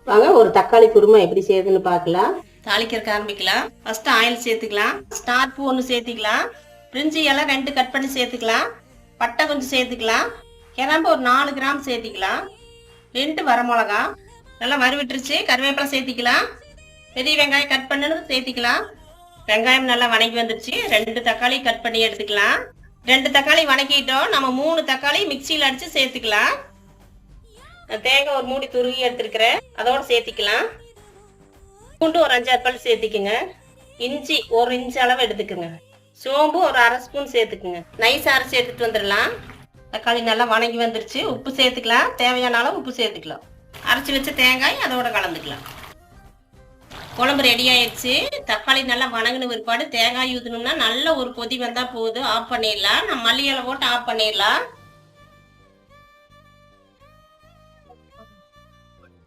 வாங்க ஒரு தக்காளி குருமா எப்படி செய்யுதுன்னு பார்க்கலாம். தாளிக்கிறதுக்கு ஆரம்பிக்கலாம். ஃபர்ஸ்ட் ஆயில் சேர்த்துக்கலாம். ஸ்டார் பூ 1 சேர்த்துக்கலாம். பிரிஞ்சி இலை 2 கட் பண்ணி சேர்த்துக்கலாம். பட்டை கொஞ்சம் சேர்த்துக்கலாம். கிராம்பு ஒரு 4 கிராம் சேர்த்துக்கலாம். 2 வரமிளகா நல்லா வறுவிட்டுருச்சு. கருவேப்பிலை சேர்த்திக்கலாம். பெரிய வெங்காயம் கட் பண்ணது சேர்த்திக்கலாம். வெங்காயம் நல்லா வணங்கி வந்துருச்சு. 2 தக்காளி கட் பண்ணி எடுத்துக்கலாம். 2 தக்காளி வணக்கிட்டோம். நம்ம 3 தக்காளி மிக்சியில் அடிச்சு சேர்த்துக்கலாம். தேங்காய் ஒரு மூடி துருகி எடுத்துருக்கிறேன், அதோட சேர்த்திக்கலாம். பூண்டு ஒரு 5-6 பல் சேர்த்திக்குங்க. இஞ்சி 1 இன்ச் அளவு எடுத்துக்குங்க. சோம்பு ஒரு 1/2 ஸ்பூன் சேர்த்துக்குங்க. நைஸ் அரைச்சி எடுத்துட்டு வந்துடலாம். தக்காளி நல்லா வணங்கி வந்துருச்சு. உப்பு சேர்த்துக்கலாம். தேவையான அளவு உப்பு சேர்த்துக்கலாம். அரைச்சி வச்ச தேங்காய் அதோட கலந்துக்கலாம். குழம்பு ரெடி ஆயிடுச்சு. தக்காளி நல்லா வணங்கின பிற்பாடு தேங்காய் ஊற்றணும்னா நல்ல ஒரு கொதி வந்தால் போதும். ஆஃப் பண்ணிடலாம். நம்ம மல்லி இலை போட்டு ஆஃப் பண்ணிடலாம்.